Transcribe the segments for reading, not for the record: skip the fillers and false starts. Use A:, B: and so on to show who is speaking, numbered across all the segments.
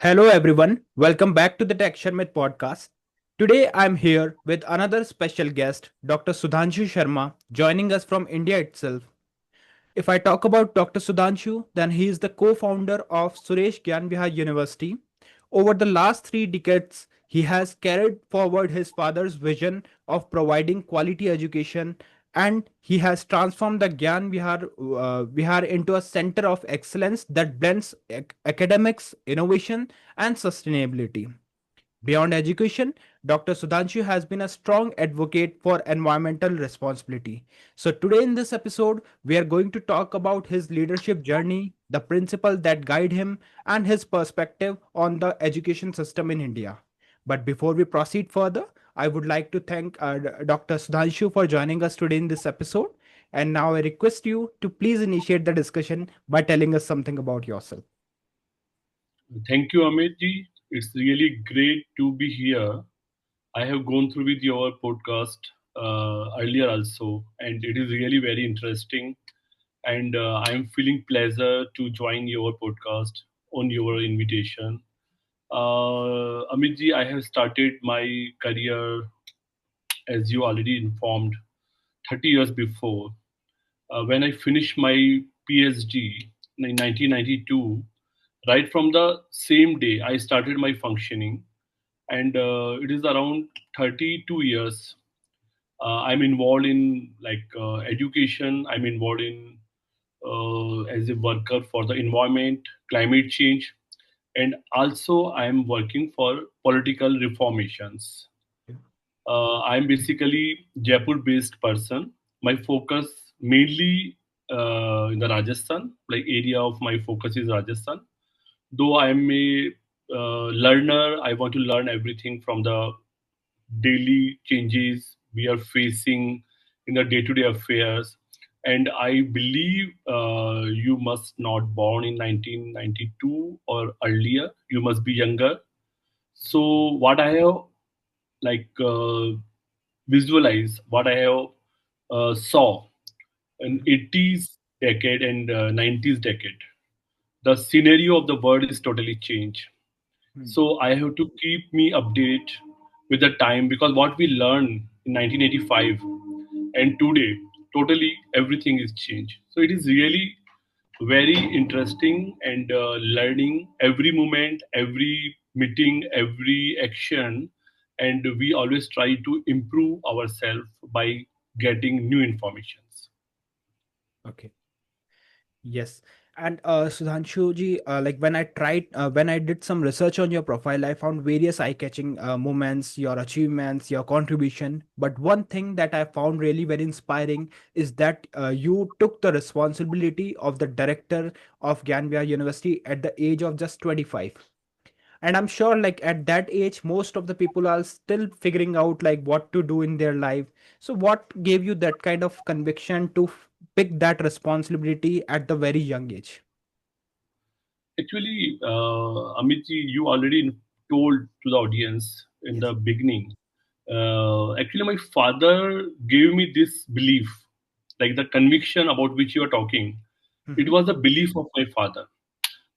A: Hello, everyone. Welcome back to the Tech Sharmit podcast. Today, I'm here with another special guest, Dr. Sudhanshu Sharma, joining us from India itself. If I talk about Dr. Sudhanshu, then he is the co founder of Suresh Gyan Vihar University. Over the last 3 decades, he has carried forward his father's vision of providing quality education, and he has transformed the Vihar into a center of excellence that blends academics, innovation, and sustainability. Beyond education, Dr. Sudhanshu has been a strong advocate for environmental responsibility. So, today in this episode, we are going to talk about his leadership journey, the principles that guide him, and his perspective on the education system in India. But before we proceed further, I would like to thank Dr. Sudhanshu for joining us today in this episode. And now I request you to please initiate the discussion by telling us something about yourself.
B: Thank you, Amit ji. It's really great to be here. I have gone through with your podcast earlier also, and it is really very interesting. And I am feeling pleasure to join your podcast on your invitation. Amit ji, I have started my career, as you already informed, 30 years before. When I finished my PhD in 1992, right from the same day I started my functioning, and it is around 32 years. I'm involved in education. I'm involved in as a worker for the environment, climate change, and also I'm working for political reformations. I'm basically Jaipur-based person. My focus mainly in the Rajasthan, like area of my focus is Rajasthan. Though I'm a learner, I want to learn everything from the daily changes we are facing in the day-to-day affairs. And I believe you must not born in 1992 or earlier. You must be younger. So what I have like visualize what I have saw in 80s decade and 90s decade. The scenario of the world is totally changed.
A: Hmm.
B: So I have to keep me update with the time because what we learned in 1985 and today, totally everything is changed. So it is really very interesting and learning every moment, every meeting, every action, and we always try to improve ourselves by getting new informations.
A: Okay. Yes. And Sudhanshu ji, when I did some research on your profile, I found various eye-catching moments, your achievements, your contribution. But one thing that I found really very inspiring is that you took the responsibility of the director of Gyan University at the age of just 25. And I'm sure like at that age, most of the people are still figuring out like what to do in their life. So what gave you that kind of conviction to pick that responsibility at the very young age?
B: Actually, Amit ji, you already told to the audience in
A: Yes.
B: the beginning. Actually, my father gave me this belief, like the conviction about which you are talking. It
A: Hmm.
B: was the belief of my father.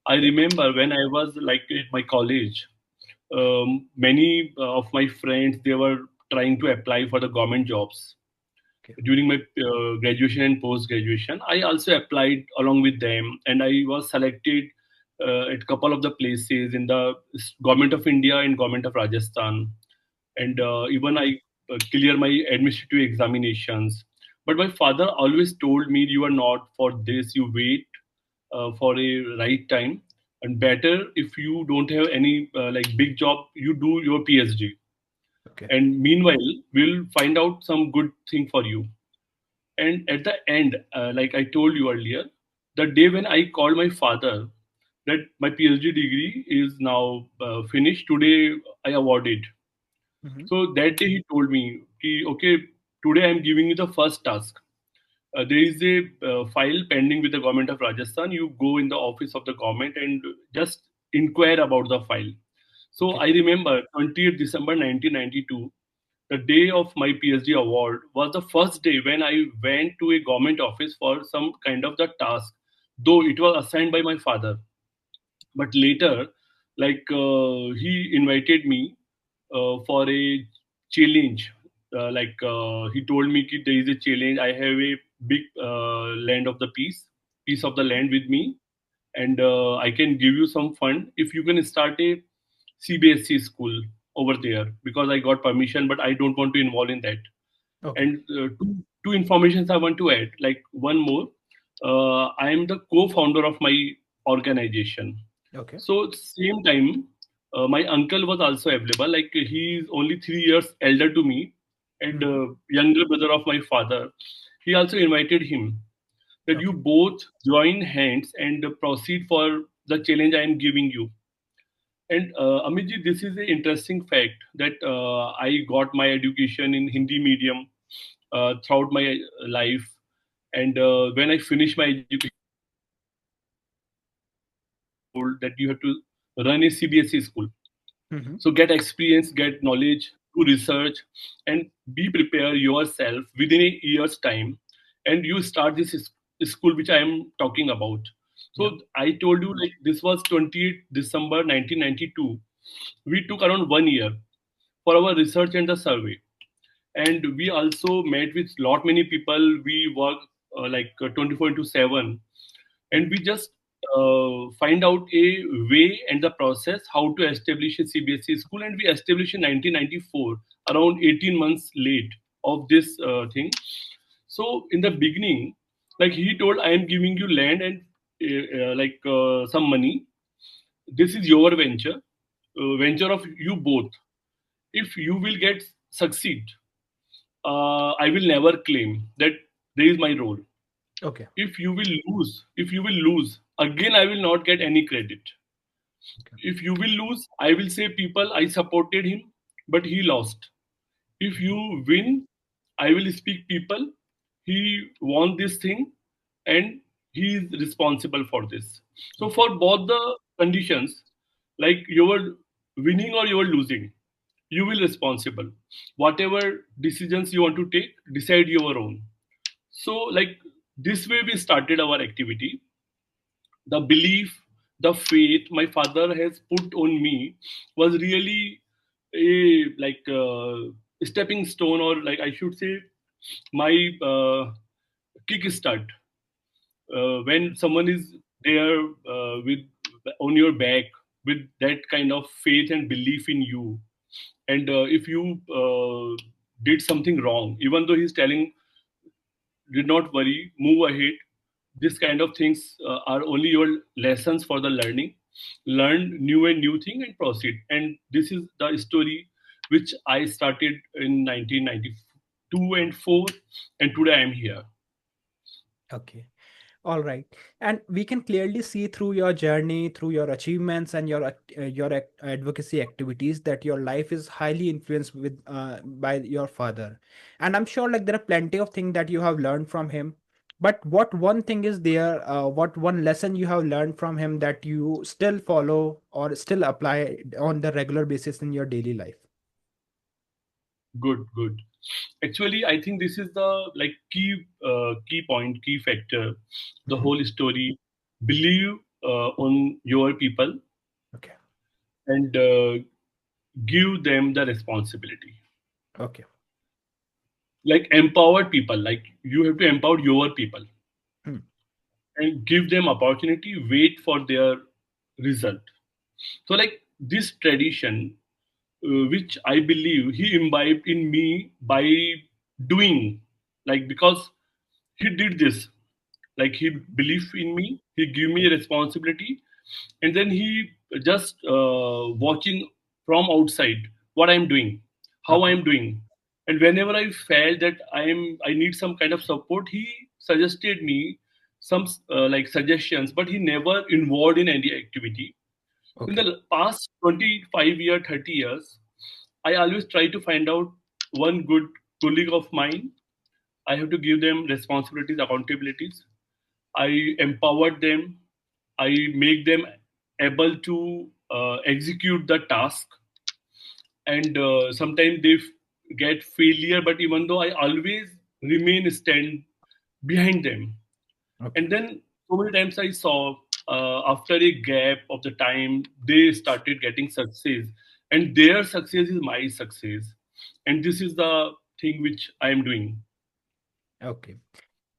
B: I
A: Okay.
B: remember when I was like at my college, many of my friends they were trying to apply for the government jobs
A: Okay.
B: during my graduation and post graduation. I also applied along with them, and I was selected at a couple of the places in the government of India and government of Rajasthan, and even I clear my administrative examinations. But my father always told me, "You are not for this. You wait for a right time, and better if you don't have any like big job, you do your PhD,
A: Okay.
B: and meanwhile we'll find out some good thing for you." And at the end, like I told you earlier, the day when I called my father that my PhD degree is now finished, today I awarded.
A: Hmm.
B: So that day he told me, okay, today I'm giving you the first task. There is a file pending with the government of Rajasthan. You go in the office of the government and just inquire about the file. So
A: Okay.
B: I remember 20th December 1992, the day of my PhD award was the first day when I went to a government office for some kind of the task, though it was assigned by my father. But later, Like he invited me for a challenge. He told me that there is a challenge. I have a big land of the piece of the land with me, and I can give you some fund if you can start a CBSE school over there, because I got permission, but I don't want to involve in that.
A: Okay.
B: And two informations I want to add. Like one more, I am the co-founder of my organization.
A: Okay.
B: So same time, my uncle was also available. Like he is only 3 years elder to me, and
A: Hmm.
B: younger brother of my father. He also invited him that you
A: Okay.
B: both join hands and proceed for the challenge I am giving you. And Amitji, this is an interesting fact that I got my education in Hindi medium throughout my life, and when I finished my education, told that you have to run a CBSE school.
A: Hmm.
B: So get experience, get knowledge, do research, and be prepare yourself within a year's time, and you start this school which I am talking about.
A: Yeah.
B: So I told you, like, this was 28th December 1992. We took around 1 year for our research and the survey, and we also met with lot many people. We work 24 into 7,
A: Hmm.
B: and we just find out a way and the process how to establish a CBSE school, and we established in 1994, around 18 months late of this thing. So in the beginning, like he told, I am giving you land and some money. This is your venture, venture of you both. If you will get succeed, I will never claim that there is my role.
A: Okay.
B: If you will lose, again I will not get any credit.
A: Okay.
B: If you will lose, I will say people I supported him, but he lost. If
A: Hmm.
B: you win, I will speak people he won this thing, and he is responsible for this. So
A: Okay.
B: for both the conditions, like you were winning or you were losing, you will responsible. Whatever decisions you want to take, decide your own. So like this way we started our activity. The belief, the faith my father has put on me was really a stepping stone, or like I should say my kick start. When someone is there with on your back with that kind of faith and belief in you, and if you did something wrong, even though he's telling did not worry, move ahead. This kind of things are only your lessons for the learning. Learn new and new thing and proceed. And this is the story which I started in 1992 and 4, and today I am here.
A: Okay. All right. And we can clearly see through your journey, through your achievements and advocacy activities that your life is highly influenced by your father. And I'm sure like there are plenty of things that you have learned from him. But what one thing is there, what one lesson you have learned from him that you still follow or still apply on the regular basis in your daily life?
B: Good, good. Actually, I think this is the like key point, key factor. The
A: Hmm.
B: whole story. Believe on your people,
A: Okay.
B: and give them the responsibility.
A: Okay.
B: Like empowered people, like you have to empower your people
A: Hmm.
B: and give them opportunity, wait for their result. So like this tradition, which I believe he imbibed in me by doing, like because he did this, like he believed in me, he gave me a responsibility, and then he just watching from outside what I'm doing, how
A: Okay.
B: I'm doing. And whenever I felt that I need some kind of support, he suggested me some suggestions, but he never involved in any activity. In
A: Okay.
B: the past 25 years, 30 years, I always try to find out one good colleague of mine. I have to give them responsibilities, accountabilities. I empowered them. I make them able to execute the task. And sometimes they get failure, but even though I always remain stand behind them.
A: Okay.
B: And then so many times I saw after a gap of the time, they started getting success, and their success is my success, and this is the thing which I am doing.
A: Okay.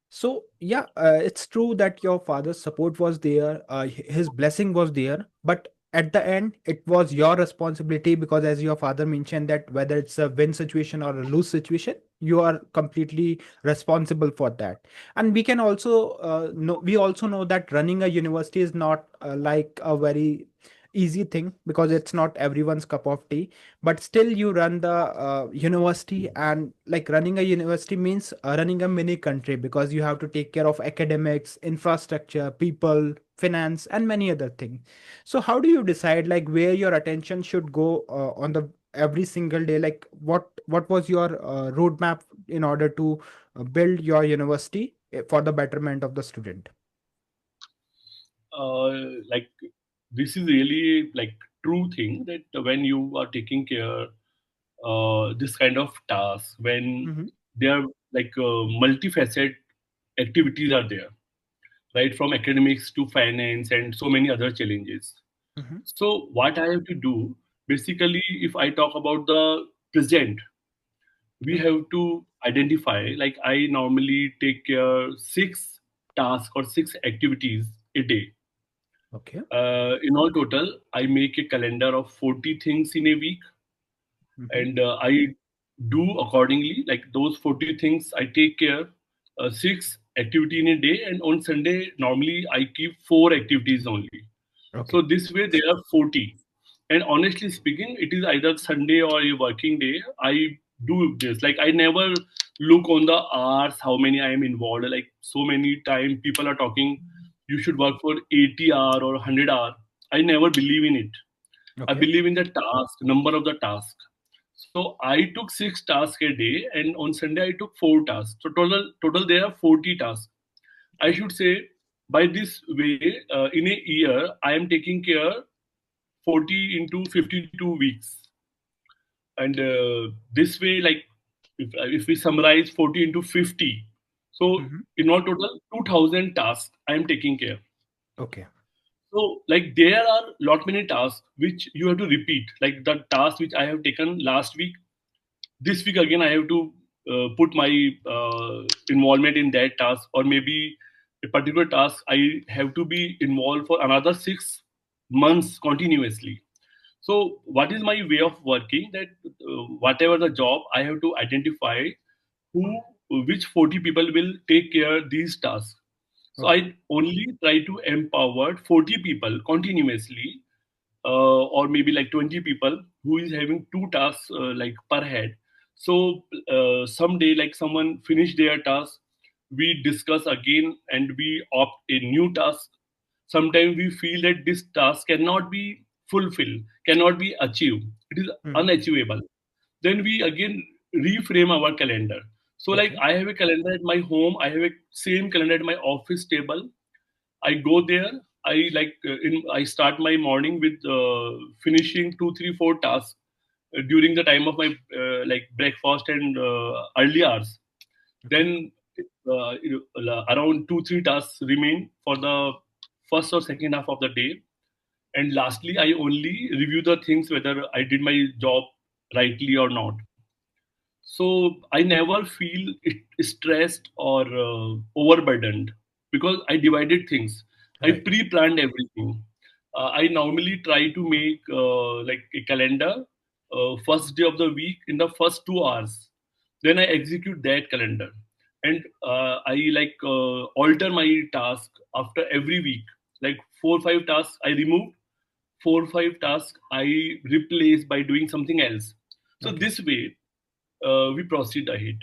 A: So yeah, it's true that your father's support was there, his blessing was there, but at the end, it was your responsibility because, as your father mentioned, that whether it's a win situation or a lose situation, you are completely responsible for that. And we can also know, we also know that running a university is not like a very easy thing because it's not everyone's cup of tea, but still you run the university, and like running a university means running a mini country because you have to take care of academics, infrastructure, people, finance, and many other things. So how do you decide like where your attention should go on the every single day? Like what was your roadmap in order to build your university for the betterment of the student?
B: Like, this is really like true thing that when you are taking care this kind of task, when
A: Mm-hmm.
B: there are like multifaceted activities are there, right, from academics to finance and so many other challenges.
A: Mm-hmm.
B: So what I have to do, basically, if I talk about the present, we
A: Okay.
B: have to identify, like I normally take care six tasks or six activities a day.
A: Okay.
B: In all total, I make a calendar of 40 things in a week,
A: Mm-hmm.
B: and I do accordingly. Like those 40 things, I take care six activity in a day, and on Sunday normally I keep four activities only. So
A: Okay.
B: this way there are 40. And honestly speaking, it is either Sunday or a working day. I do this. Like I never look on the hours, how many I am involved. Like so many time people are talking, you should work for 80 hour or 100 hour. I never believe in it. I
A: Okay.
B: believe in the task, number of the task. So I took six tasks a day, and on Sunday I took four tasks. So total there are 40 tasks. I should say by this way, in a year I am taking care 40 into 52 weeks, and this way, like if we summarize 40 into 50, so
A: Mm-hmm.
B: in all total 2,000 tasks I am taking care.
A: Okay.
B: So like there are lot many tasks which you have to repeat, like the task which I have taken last week, this week again I have to put my involvement in that task, or maybe a particular task I have to be involved for another 6 months continuously. So what is my way of working, that whatever the job I have to identify who which 40 people will take care these tasks. So I
A: Okay.
B: only try to empower 40 people continuously, or maybe like 20 people who is having two tasks like per head. So someday like someone finish their task, we discuss again and we opt a new task. Sometimes we feel that this task cannot be fulfilled, cannot be achieved, it is
A: Mm-hmm.
B: unachievable, then we again reframe our calendar. So like
A: Okay.
B: I have a calendar at my home, I have a same calendar at my office table. I go there. I start my morning with finishing two, three, four tasks during the time of my like breakfast and early hours.
A: Okay.
B: Then around two, three tasks remain for the first or second half of the day. And lastly, I only review the things whether I did my job rightly or not. So I never feel stressed or overburdened because I divided things. I
A: Right.
B: pre-planned everything. I normally try to make like a calendar, first day of the week in the first 2 hours. Then I execute that calendar, and I like alter my task after every week. Like 4 5 tasks I remove, 4 5 tasks I replace by doing something else. So
A: Okay.
B: this way we proceed ahead.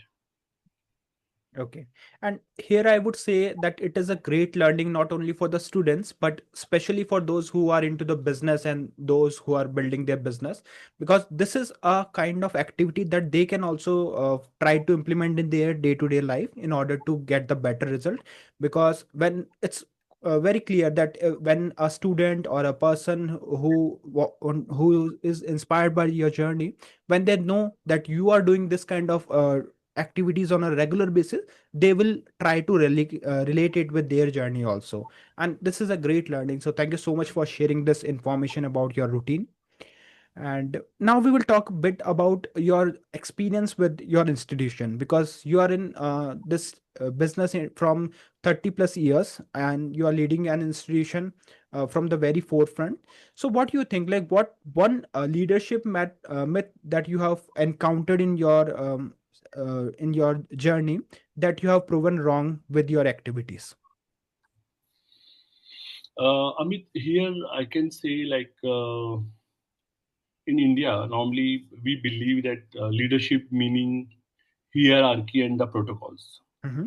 A: Okay. And here I would say that it is a great learning not only for the students, but especially for those who are into the business and those who are building their business, because this is a kind of activity that they can also try to implement in their day-to-day life in order to get the better result. Because when it's very clear that when a student or a person who is inspired by your journey, when they know that you are doing this kind of activities on a regular basis, they will try to relate it with their journey also. And this is a great learning. So thank you so much for sharing this information about your routine. And now we will talk a bit about your experience with your institution, because you are in this business from 30 plus years, and you are leading an institution from the very forefront. So what do you think, like what one leadership myth that you have encountered in your journey that you have proven wrong with your activities?
B: Amit, here I can say like in India, normally we believe that leadership meaning hierarchy and the protocols.
A: Mm-hmm.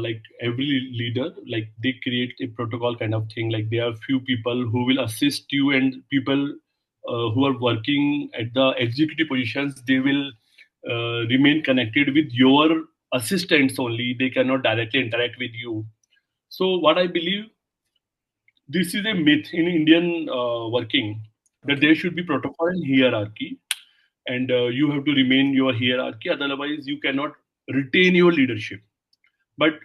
B: Like every leader, like they create a protocol kind of thing. Like there are few people who will assist you, and people who are working at the executive positions, they will remain connected with your assistants only. They cannot directly interact with you. So what I believe, this is a myth in Indian working, that
A: Okay.
B: there should be protocol and hierarchy, and you have to remain your hierarchy. Otherwise, you cannot retain your leadership. But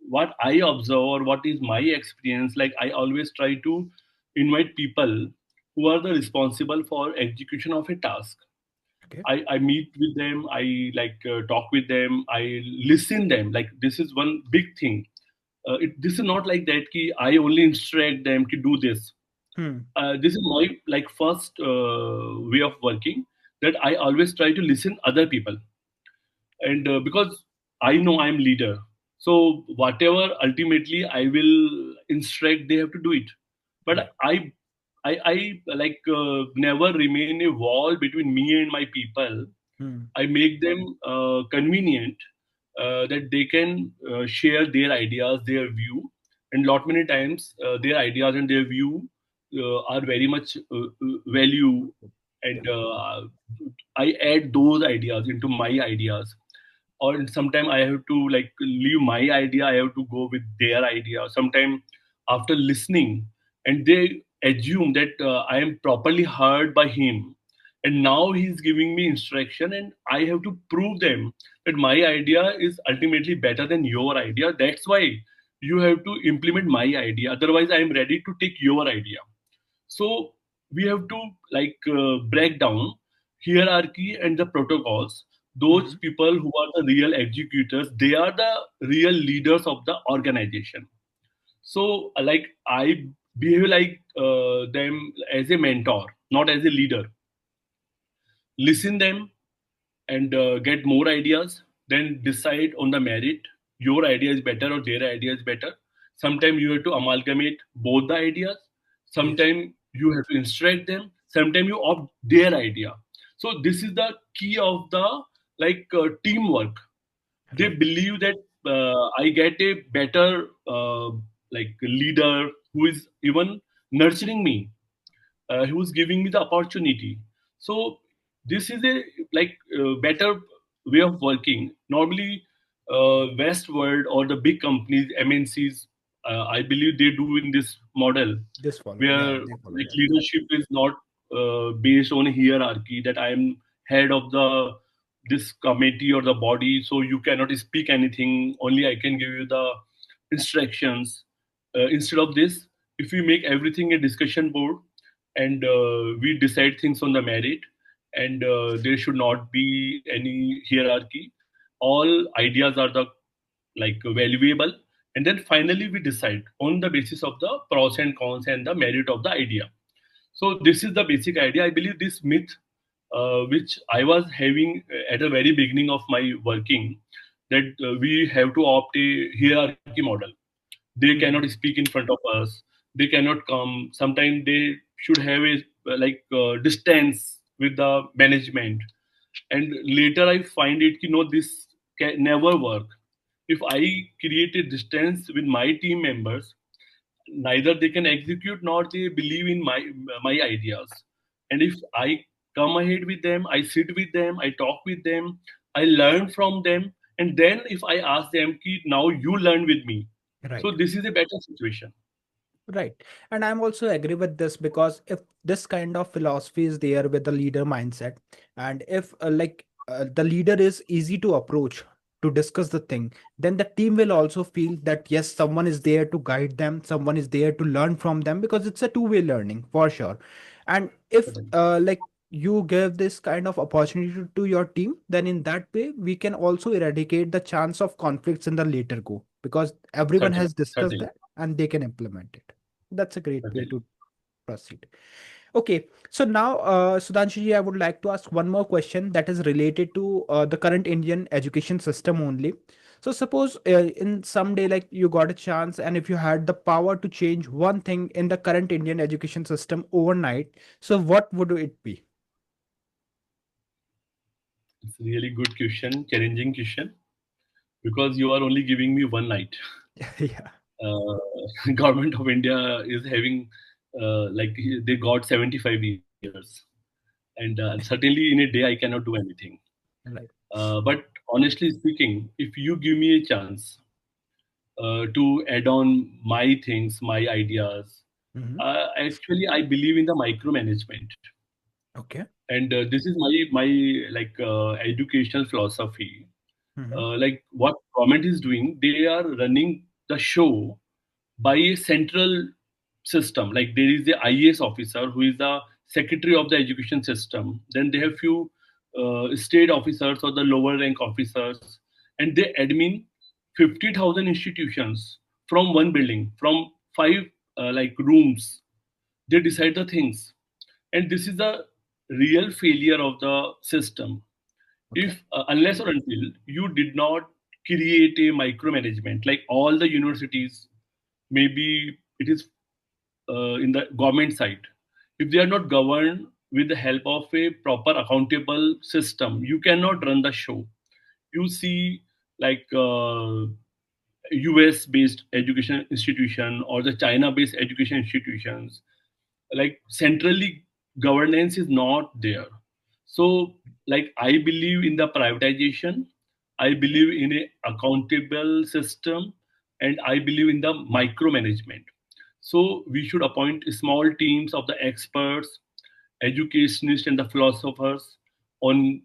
B: what I observe, or what is my experience, like I always try to invite people who are the responsible for execution of a task.
A: Okay.
B: I meet with them, I like talk with them, I listen them. Like this is one big thing. This is not like that ki I only instruct them to do this.
A: Hmm.
B: This is my like first way of working, that I always try to listen other people. And because I know I'm leader, so whatever ultimately I will instruct, they have to do it.
A: Right.
B: But I like never remain a wall between me and my people.
A: Hmm.
B: I make them convenient, that they can share their ideas, their view, and lot many times their ideas and their view are very much value,
A: Yeah.
B: and I add those ideas into my ideas. Or sometimes I have to like leave my idea, I have to go with their idea. Sometimes after listening, and they assume that I am properly heard by him, and now he's giving me instruction, and I have to prove them that my idea is ultimately better than your idea. That's why you have to implement my idea, otherwise I am ready to take your idea. So we have to like break down hierarchy and the protocols. Those
A: Hmm.
B: people who are the real executors, they are the real leaders of the organization. So like I behave like them as a mentor, not as a leader. Listen them, and get more ideas, then decide on the merit. Your idea is better or their idea is better. Sometimes you have to amalgamate both the ideas.
A: Yes.
B: Sometimes you have to instruct them. Sometimes you opt their idea. So this is the key of the like teamwork. They
A: Right.
B: believe that I get a better like leader who is even nurturing me, who's giving me the opportunity. So this is a like better way of working. Normally, West world or the big companies, MNCs, I believe they do in this model,
A: This follow. Yeah,
B: where
A: they follow
B: like
A: that.
B: leadership is not based on a hierarchy, that I am head of the this committee or the body, so you cannot speak anything. Only I can give you the instructions. Instead of this, if we make everything a discussion board, and we decide things on the merit, and there should not be any hierarchy. All ideas are the like valuable, and then finally we decide on the basis of the pros and cons and the merit of the idea. So this is the basic idea. I believe this myth, which I was having at the very beginning of my working, that we have to opt a hierarchy model. They cannot
A: Hmm.
B: speak in front of us. They cannot come. Sometimes they should have a like distance with the management. And later I find it, this can never work. If I create a distance with my team members, neither they can execute nor they believe in my ideas. And if I come ahead with them, I sit with them, I talk with them, I learn from them, and then if I ask them ki, now you learn with me, so
A: Right.
B: this is a better situation.
A: Right. And I'm also agree with this, because if this kind of philosophy is there with the leader mindset, and if like the leader is easy to approach to discuss the thing, then the team will also feel that yes, someone is there to guide them, someone is there to learn from them, because it's a two-way learning for sure. And if like you give this kind of opportunity to your team, then in that way we can also eradicate the chance of conflicts in the later go, because everyone
B: Certainly,
A: has discussed
B: certainly,
A: that and they can implement it. That's a great way
B: certainly.
A: to proceed. Okay, so now, Sudhanshu, I would like to ask one more question that is related to the current Indian education system only. So, suppose in someday, like you got a chance, and if you had the power to change one thing in the current Indian education system overnight, so what would it be?
B: It's a really good question, challenging question, because you are only giving me one night.
A: Yeah,
B: Government of India is having like they got 75 years, and certainly in a day I cannot do anything.
A: right.
B: But honestly speaking, if you give me a chance to add on my things, my ideas,
A: Hmm.
B: actually I believe in the micromanagement,
A: Okay.
B: and this is my like educational philosophy.
A: Hmm.
B: Like what government is doing, they are running the show by a central system. Like there is the IAS officer who is the secretary of the education system. Then they have few state officers or the lower rank officers, and they admin 50,000 institutions from one building, from five like rooms. They decide the things, and this is the real failure of the system.
A: Okay.
B: If unless or until you did not create a micromanagement, like all the universities, maybe it is in the government side, if they are not governed with the help of a proper accountable system, you cannot run the show. You see, like US based education institution or the China based education institutions, like centrally governance is not there. So like I believe in the privatization, I believe in a accountable system, and I believe in the micromanagement. So we should appoint small teams of the experts, educationists and the philosophers on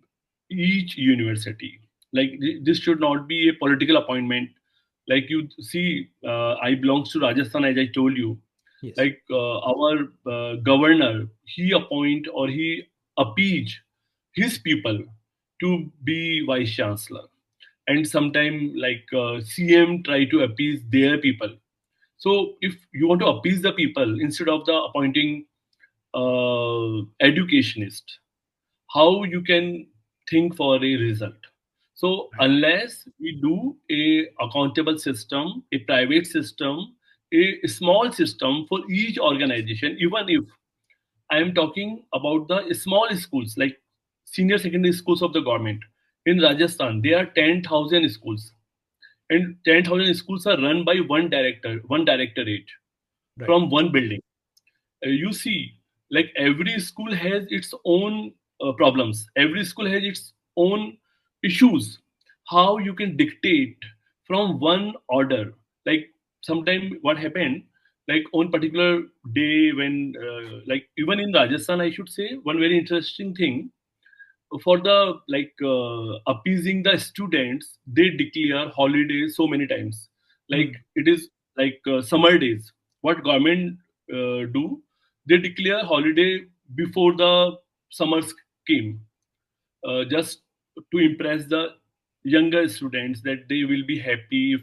B: each university. Like this should not be a political appointment. Like you see, I belongs to Rajasthan, as I told you.
A: Yes.
B: Like our governor, he appoint or he appease his people to be vice chancellor, and sometime like CM try to appease their people. So if you want to appease the people instead of the appointing educationist, how you can think for a result? So
A: Right.
B: unless we do a accountable system, a private system, a small system for each organization, even if I am talking about the small schools like senior secondary schools of the government in Rajasthan, there are 10,000 schools, and 10,000 schools are run by one director, one directorate
A: Right.
B: from one building. You see, like every school has its own problems, every school has its own issues. How you can dictate from one order? Like sometime what happened, like on particular day when like even in Rajasthan, I should say one very interesting thing, for the like appeasing the students, they declare holidays so many times. Like
A: Hmm.
B: it is like summer days, what government do, they declare holiday before the summers came, just to impress the younger students that they will be happy if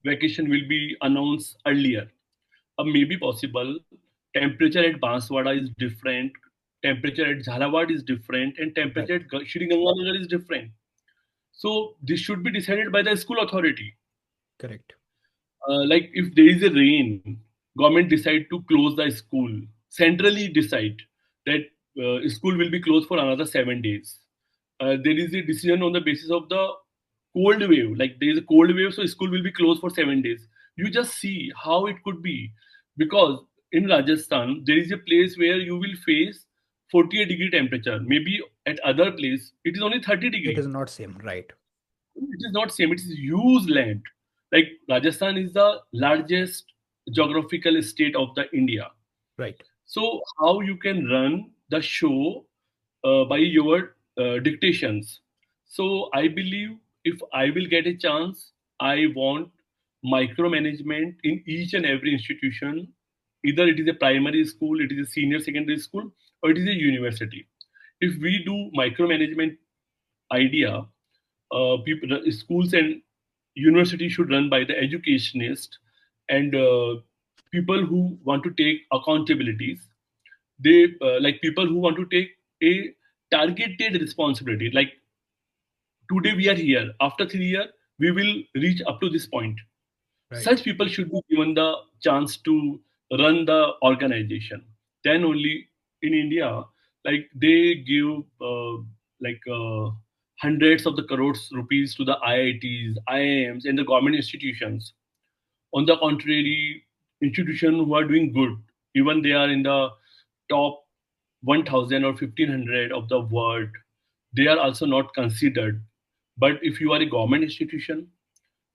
B: vacation will be announced earlier. Maybe possible. Temperature at Banswara is different. Temperature at Jhalawad is different, and temperature
A: Right.
B: at Shri Ganganagar is different. So this should be decided by the school authority.
A: Correct.
B: Like if there is a rain, government decide to close the school. Centrally decide that school will be closed for another 7 days. There is a decision on the basis of the cold wave. Like there is a cold wave, so school will be closed for 7 days. You just see how it could be, because in Rajasthan there is a place where you will face 48-degree temperature. Maybe at other place it is only 30
A: It is
B: degree.
A: not same. Right.
B: It is not same. It is huge land. Like Rajasthan is the largest geographical state of the India.
A: Right.
B: So how you can run the show by your dictations? So I believe if I will get a chance, I want micromanagement in each and every institution. Either it is a primary school, it is a senior secondary school, or it is a university. If we do micromanagement idea, people, schools and universities should run by the educationist and people who want to take accountabilities. They like people who want to take a targeted responsibility. Like today we are here. After 3 years, we will reach up to this point.
A: Right.
B: Such people should be given the chance to run the organization. Then only in India, like they give like hundreds of the crores rupees to the IITs, IIMs, and the government institutions. On the contrary, institutions who are doing good, even they are in the top 1000 or 1500 of the world, they are also not considered. But if you are a government institution,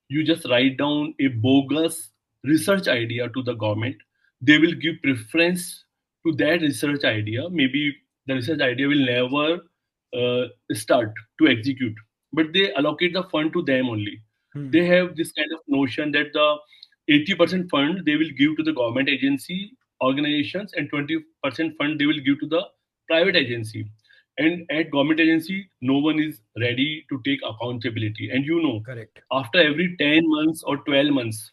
B: you just write down a bogus research idea to the government. They will give preference to that research idea. Maybe the research idea will never start to execute, but they allocate the fund to them only.
A: Hmm.
B: They have this kind of notion that the 80% fund they will give to the government agency organizations, and 20% fund they will give to the private agency. And at government agency, no one is ready to take accountability. And
A: Correct.
B: after every 10 months or 12 months,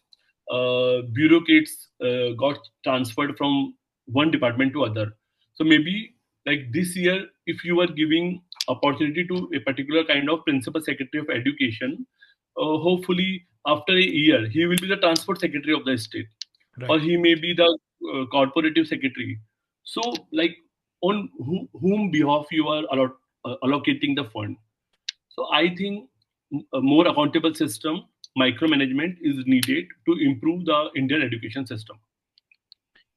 B: bureaucrats got transferred from one department to other. So maybe like this year, if you are giving opportunity to a particular kind of principal secretary of education, hopefully after a year he will be the transport secretary of the state, or
A: Right.
B: he may be the corporative secretary. So like on whom behalf you are allocating the fund. So I think a more accountable system, micromanagement is needed to improve the Indian education system.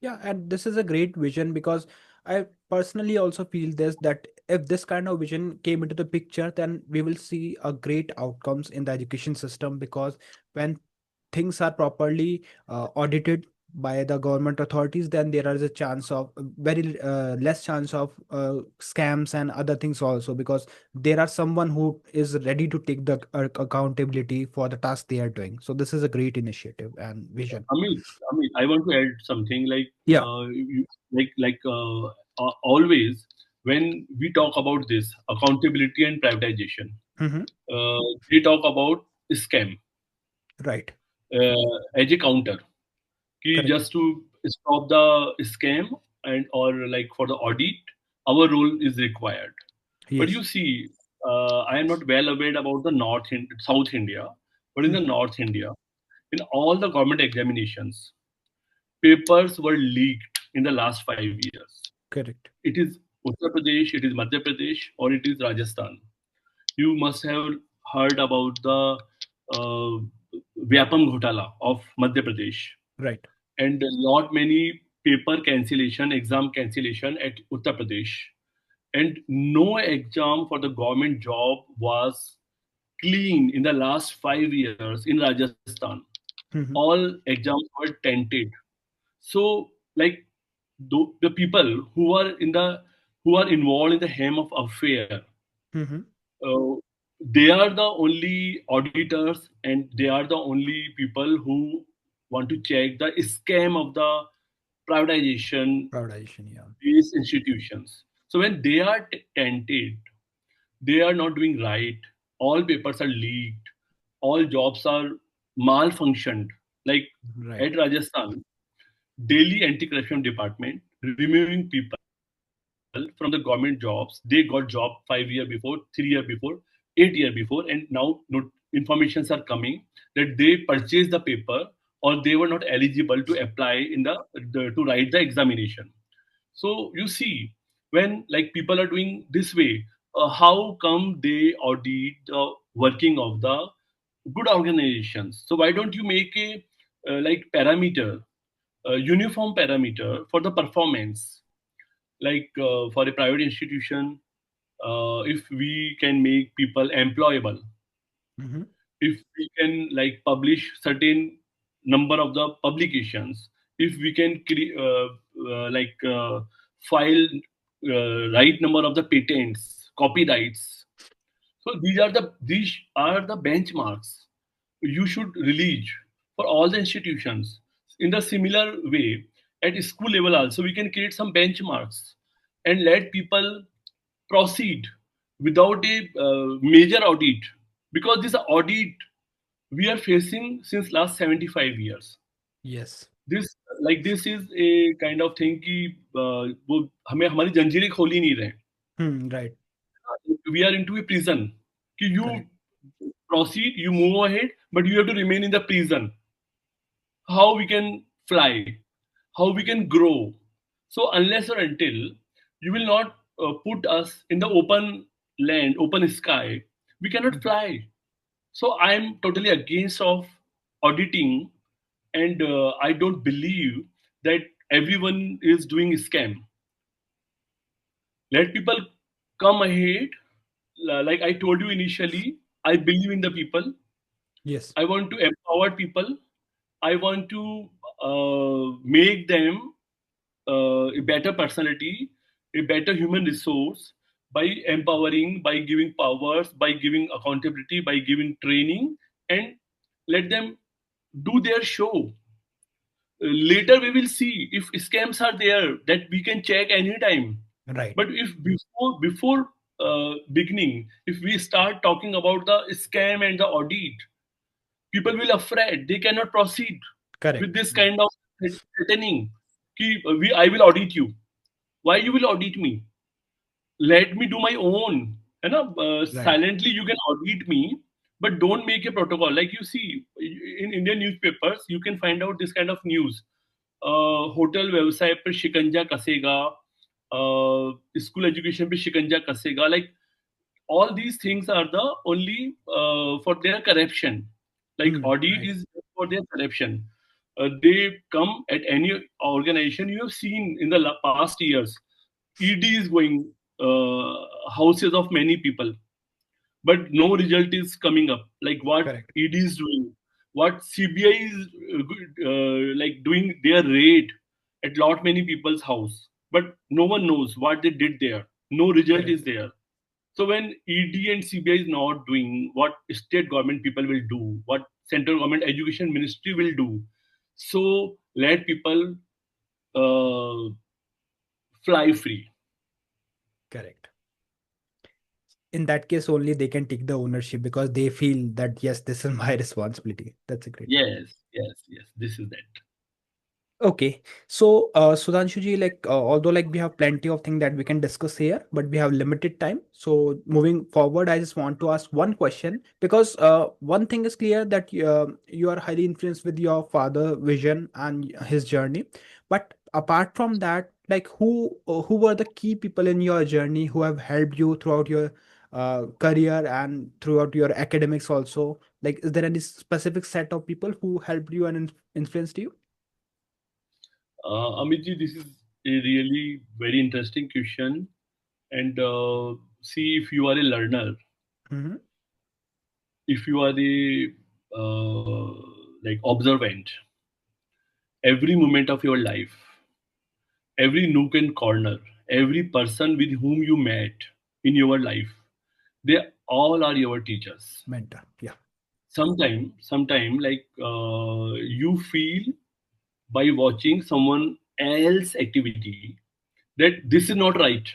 A: Yeah, and this is a great vision because I personally also feel this that if this kind of vision came into the picture, then we will see a great outcomes in the education system because when things are properly audited by the government authorities, then there is a chance of very less chance of scams and other things also because there are someone who is ready to take the accountability for the task they are doing. So this is a great initiative and vision.
B: Amit, I want to add something like
A: Yeah.
B: always when we talk about this accountability and privatization,
A: Hmm.
B: they talk about scam
A: Right.
B: as a counter. Ki
A: Correct.
B: just to stop the scam and or like for the audit, our role is required. But
A: Yes.
B: you see, I am not well aware about the South India, but in the
A: Mhm.
B: North India, in all the government examinations, papers were leaked in the last 5 years.
A: Correct.
B: It is Uttar Pradesh, it is Madhya Pradesh, or it is Rajasthan. You must have heard about the uh, Vyapam Ghotala of Madhya Pradesh,
A: Right.
B: and a lot many paper cancellation, exam cancellation at Uttar Pradesh, and no exam for the government job was clean in the last 5 years in Rajasthan.
A: Hmm.
B: All exams were tainted. So, like the people who are involved in the hem of affair,
A: Hmm.
B: uh, they are the only auditors and they are the only people who want to check the scam of the privatization
A: Privatization. Yeah.
B: these institutions. So when they are tainted, they are not doing right. All papers are leaked. All jobs are malfunctioned. Like
A: Right.
B: at Rajasthan, Delhi Anti-Corruption Department removing people from the government jobs. They got job 5 year before, 3 year before, 8 year before, and now informations are coming that they purchased the paper or they were not eligible to apply in the to write the examination. So you see, when like people are doing this way, how come they audit the working of the good organizations? So why don't you make a like parameter, a uniform parameter for the performance? Like for a private institution, if we can make people employable,
A: Hmm.
B: if we can like publish certain number of the publications, if we can file right number of the patents, copyrights, So these are the benchmarks you should release for all the institutions. In the similar way, at school level also, we can create some benchmarks and let people proceed without a major audit, because this audit we are facing since last 75 years.
A: Yes.
B: This is a kind of thing कि वो हमें हमारी जंजीरें खोल ही नहीं रहे.
A: Right.
B: We are into a prison कि you
A: Correct.
B: proceed, you move ahead, but you have to remain in the prison. How we can fly, how we can grow. So unless or until you will not put us in the open land, open sky, we cannot
A: Mhm.
B: fly. So I am totally against of auditing, and I don't believe that everyone is doing scam. Let people come ahead. Like I told you initially, I believe in the people.
A: Yes.
B: I want to empower people. I want to make them a better personality, a better human resource by empowering, by giving powers, by giving accountability, by giving training, and let them do their show. Later, we will see if scams are there that we can check anytime.
A: Right.
B: But if before beginning, if we start talking about the scam and the audit, people will afraid they cannot proceed with
A: Correct.
B: this kind of threatening. कि, I will audit you. Why you will audit me? Let me do my own. You know,
A: Right.
B: silently you can audit me, but don't make a protocol. Like you see in Indian newspapers, you can find out this kind of news. Hotel व्यवसाय पर शिकंजा कसेगा, school education पे शिकंजा कसेगा. Like all these things are the only for their corruption. Like audit
A: Right.
B: is for their corruption. They come at any organization. You have seen in the past years, ED is going houses of many people, but no result is coming up. Like what
A: Correct.
B: ED is doing, what CBI is like doing their raid at lot many people's house, but no one knows what they did there. No result is
A: Correct.
B: there. So when ED and CBI is not doing, what state government people will do, what central government education ministry will do, so let people uh, fly free.
A: Correct. In that case, only they can take the ownership because they feel that yes, this is my responsibility. That's a great thing.
B: Yes, yes, yes. This is that.
A: Okay, so Sudhanshu ji, like although like we have plenty of things that we can discuss here, but we have limited time. So moving forward, I just want to ask one question because one thing is clear that you are highly influenced with your father vision and his journey. But apart from that, like who were the key people in your journey who have helped you throughout your career and throughout your academics also? Like, is there any specific set of people who helped you and influenced you?
B: Amitji, this is a really very interesting question. And see, if you are a learner,
A: Mm-hmm.
B: if you are the like observant, every moment of your life, every nook and corner, every person with whom you met in your life, they all are your teachers.
A: Mentor. Yeah.
B: Sometime, like you feel by watching someone else activity that this is not right,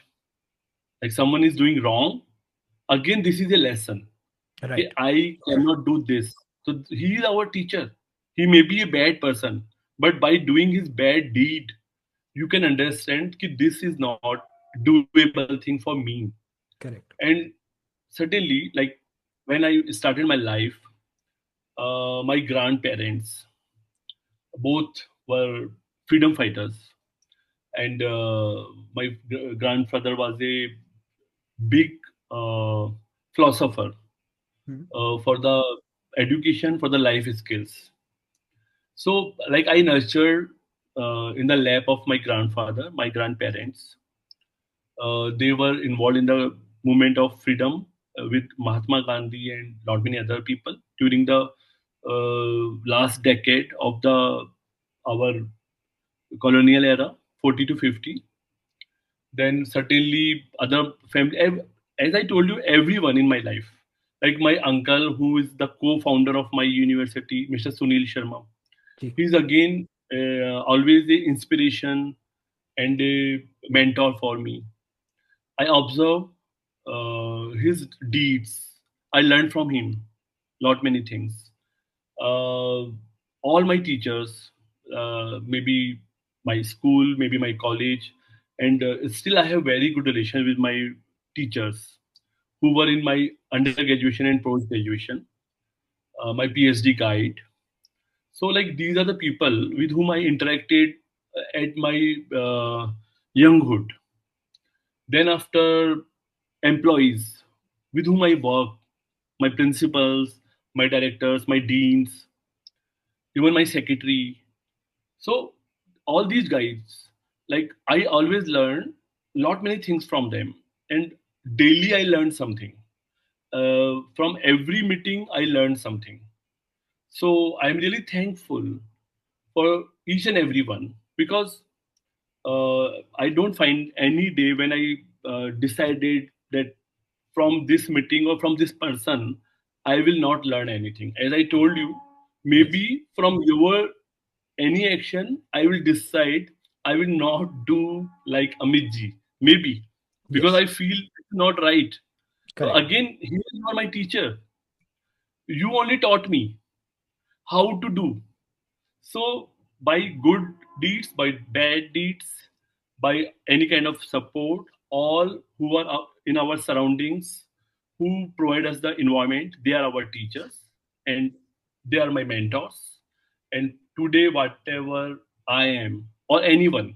B: like someone is doing wrong. Again, this is a lesson. Okay,
A: Right.
B: I cannot do this. So he is our teacher. He may be a bad person, but by doing his bad deed, you can understand that this is not doable thing for me.
A: Correct.
B: And certainly, like when I started my life, my grandparents both were freedom fighters, and my grandfather was a big uh, philosopher
A: Mhm.
B: for the education, for the life skills. So, like I nurtured in the lap of my grandfather, my grandparents. They were involved in the movement of freedom with Mahatma Gandhi and lot many other people during the last decade of the our colonial era, 40 to 50. Then certainly other family, as I told you, everyone in my life. Like my uncle, who is the co-founder of my university, Mr. Sunil Sharma.
A: Ji.
B: He's again always the inspiration and a mentor for me. I observe his deeds. I learn from him lot many things. Uh, all my teachers, maybe my school, maybe my college, and still I have very good relation with my teachers who were in my undergraduation and post graduation, my PhD guide. So like these are the people with whom I interacted at my younghood. Then after employees with whom I work, my principals, my directors, my deans, even my secretary. So all these guys, like I always learn lot many things from them, and daily I learn something. From every meeting, I learn something. So I'm really thankful for each and every one because I don't find any day when I decided that from this meeting or from this person, I will not learn anything. As I told you,
A: Yes.
B: maybe from your any action, I will decide I will not do like Amit ji. Maybe because
A: Yes.
B: I feel it's not right.
A: Correct.
B: Again, here you are my teacher. You only taught me how to do. So, by good deeds, by bad deeds, by any kind of support, all who are in our surroundings, who provide us the environment, they are our teachers and they are my mentors. And today, whatever I am or anyone,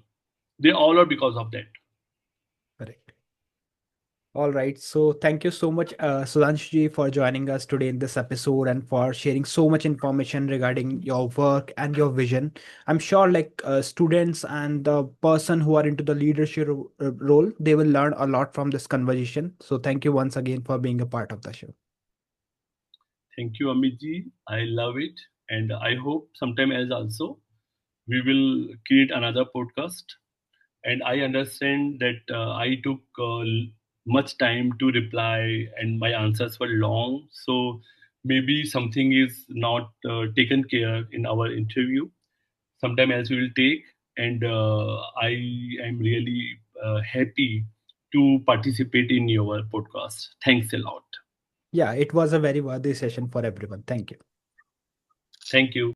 B: they all are because of that.
A: Correct. All right. So thank you so much, Sudhanshu ji, for joining us today in this episode and for sharing so much information regarding your work and your vision. I'm sure, like students and the person who are into the leadership role, they will learn a lot from this conversation. So thank you once again for being a part of the show.
B: Thank you, Amit ji. I love it. And I hope sometime else also we will create another podcast. And I understand that I took much time to reply, and my answers were long. So maybe something is not taken care in our interview. Sometime else we will take, and I am really happy to participate in your podcast. Thanks a lot.
A: Yeah, it was a very worthy session for everyone. Thank you.
B: Thank you.